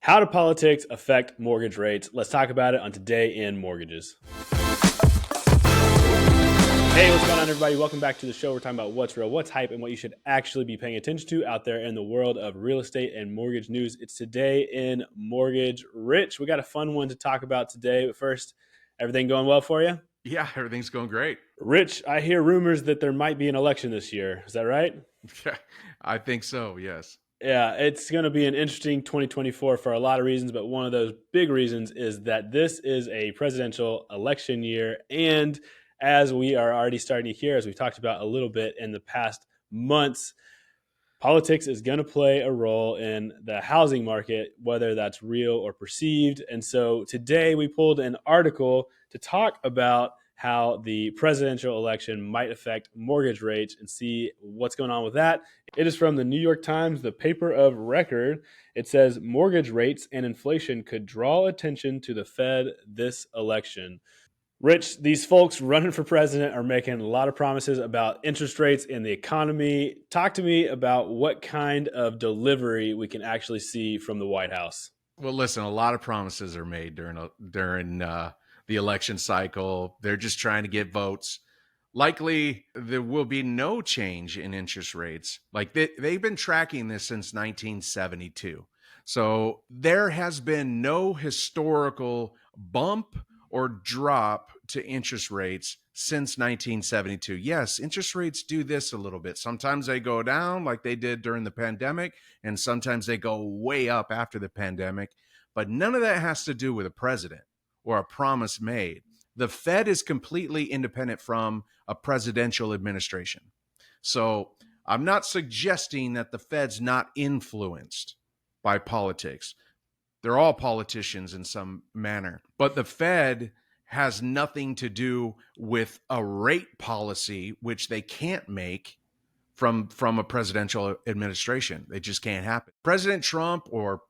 How do politics affect mortgage rates? Let's talk about it on Today in Mortgages. Hey, what's going on, everybody? Welcome back to the show. We're talking about what's real, what's hype, and what you should actually be paying attention to out there in the world of real estate and mortgage news. It's Today in Mortgage. Rich, we got a fun one to talk about today. But first, everything going well for you? Yeah, everything's going great. Rich, I hear rumors that there might be an election this year. Is that right? I think so, yes. Yeah, it's going to be an interesting 2024 for a lot of reasons, but one of those big reasons is that this is a presidential election year. And as we are already starting to hear, as we've talked about a little bit in the past months, politics is going to play a role in the housing market, whether that's real or perceived. And so today we pulled an article to talk about how the presidential election might affect mortgage rates and see what's going on with that. It is from the New York Times, the paper of record. It says mortgage rates and inflation could draw attention to the Fed this election. Rich, these folks running for president are making a lot of promises about interest rates in the economy. Talk to me about what kind of delivery we can actually see from the White House. Well, listen, a lot of promises are made during the election cycle. They're just trying to get votes. Likely, there will be no change in interest rates. Like they've been tracking this since 1972. So there has been no historical bump or drop to interest rates since 1972. Yes, interest rates do this a little bit. Sometimes they go down like they did during the pandemic, and sometimes they go way up after the pandemic. But none of that has to do with a president or a promise made. The Fed is completely independent from a presidential administration. So I'm not suggesting that the Fed's not influenced by politics. They're all politicians in some manner. But the Fed has nothing to do with a rate policy, which they can't make from a presidential administration. It just can't happen. President Trump or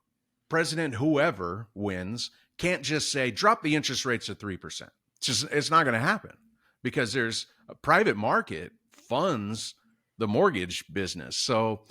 President whoever wins can't just say, drop the interest rates to 3%. It's not going to happen because there's a private market funds the mortgage business. So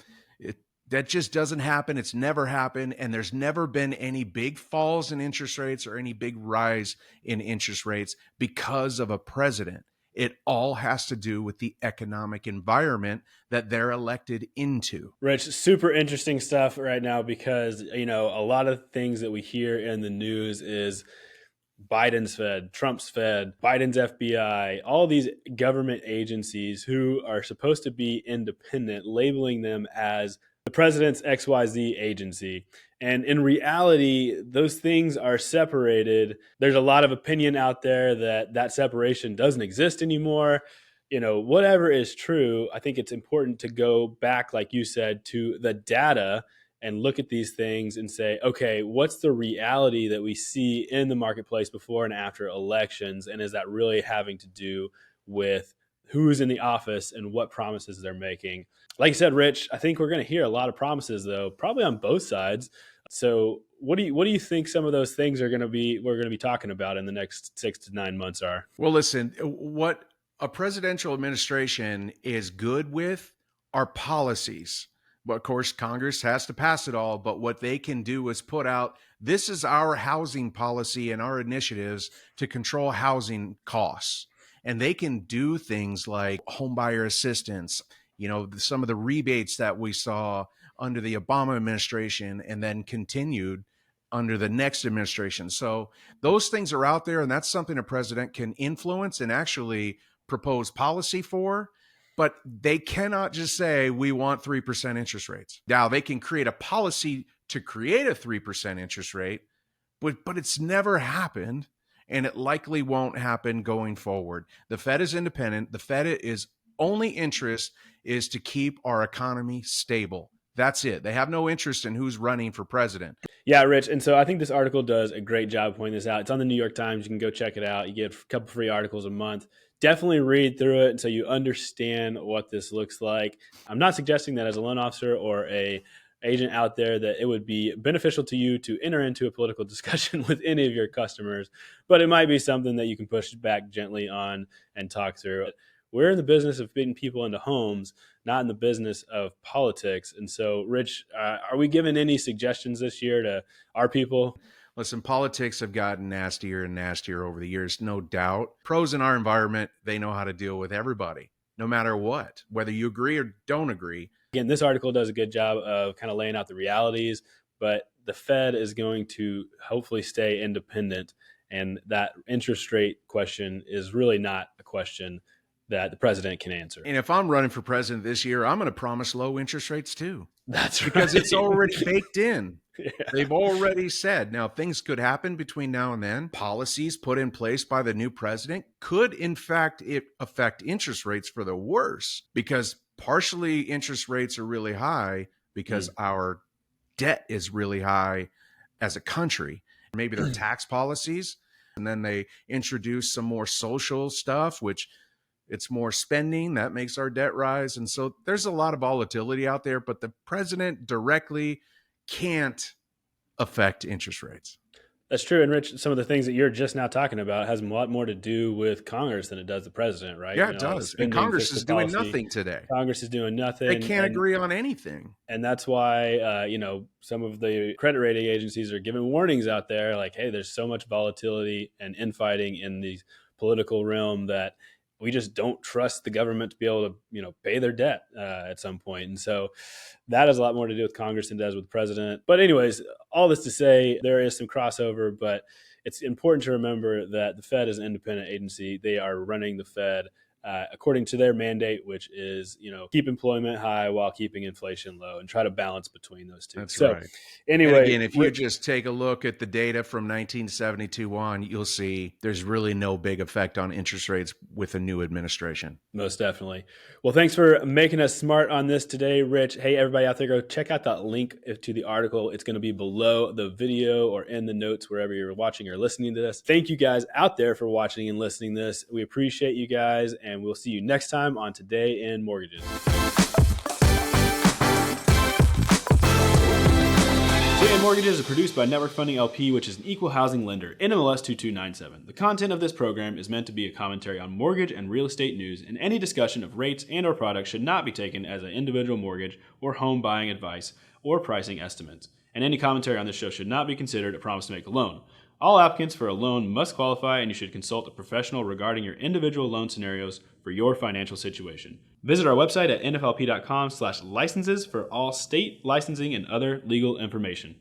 that just doesn't happen. It's never happened. And there's never been any big falls in interest rates or any big rise in interest rates because of a president. It all has to do with the economic environment that they're elected into. Rich, super interesting stuff right now because, a lot of things that we hear in the news is Biden's Fed, Trump's Fed, Biden's FBI, all these government agencies who are supposed to be independent, labeling them as the president's XYZ agency. And in reality, those things are separated. There's a lot of opinion out there that separation doesn't exist anymore. Whatever is true, I think it's important to go back, like you said, to the data and look at these things and say, okay, what's the reality that we see in the marketplace before and after elections? And is that really having to do with who's in the office and what promises they're making? Like you said, Rich, I think we're going to hear a lot of promises, though, probably on both sides. So what do you think some of those things we're going to be talking about in the next 6 to 9 months are? Well, listen, what a presidential administration is good with are policies. But of course, Congress has to pass it all. But what they can do is put out, this is our housing policy and our initiatives to control housing costs. And they can do things like homebuyer assistance, some of the rebates that we saw under the Obama administration and then continued under the next administration. So those things are out there, and that's something a president can influence and actually propose policy for. But they cannot just say, we want 3% interest rates. Now, they can create a policy to create a 3% interest rate, but it's never happened, and it likely won't happen going forward. The Fed is independent. The Fed is only interest is to keep our economy stable. That's it. They have no interest in who's running for president. Yeah, Rich. And so I think this article does a great job pointing this out. It's on the New York Times. You can go check it out. You get a couple free articles a month. Definitely read through it so you understand what this looks like. I'm not suggesting that as a loan officer or a agent out there that it would be beneficial to you to enter into a political discussion with any of your customers, but it might be something that you can push back gently on and talk through. we're in the business of getting people into homes, not in the business of politics. And so, Rich, are we giving any suggestions this year to our people? Listen, politics have gotten nastier and nastier over the years, no doubt. Pros in our environment, they know how to deal with everybody, no matter what, whether you agree or don't agree. Again, this article does a good job of kind of laying out the realities, but the Fed is going to hopefully stay independent. And that interest rate question is really not a question that the president can answer. And if I'm running for president this year, I'm going to promise low interest rates too. That's because right. It's already baked in. Yeah. They've already said. Now, things could happen between now and then. Policies put in place by the new president could, in fact, affect interest rates for the worse, because partially interest rates are really high because our debt is really high as a country. Maybe their tax policies, and then they introduce some more social stuff, which it's more spending that makes our debt rise. And so there's a lot of volatility out there, but the president directly can't affect interest rates. That's true. And Rich, some of the things that you're just now talking about has a lot more to do with Congress than it does the president, right? Yeah, it does. And Congress is doing nothing today. Congress is doing nothing. They can't agree on anything. And that's why, some of the credit rating agencies are giving warnings out there like, hey, there's so much volatility and infighting in the political realm that we just don't trust the government to be able to, pay their debt at some point. And so that has a lot more to do with Congress than it does with the president. But anyways, all this to say, there is some crossover, but it's important to remember that the Fed is an independent agency. They are running the Fed according to their mandate, which is, keep employment high while keeping inflation low and try to balance between those two. That's right. Anyway, and again, if you just take a look at the data from 1972 on, you'll see there's really no big effect on interest rates with a new administration. Most definitely. Well, thanks for making us smart on this today, Rich. Hey, everybody out there, go check out that link to the article. It's going to be below the video or in the notes wherever you're watching or listening to this. Thank you guys out there for watching and listening to this. We appreciate you guys, and we'll see you next time on Today in Mortgages. Today in Mortgages is produced by Network Funding LP, which is an equal housing lender, NMLS 2297. The content of this program is meant to be a commentary on mortgage and real estate news, and any discussion of rates and or products should not be taken as an individual mortgage or home buying advice or pricing estimates. And any commentary on this show should not be considered a promise to make a loan. All applicants for a loan must qualify, and you should consult a professional regarding your individual loan scenarios for your financial situation. Visit our website at nflp.com/licenses for all state licensing and other legal information.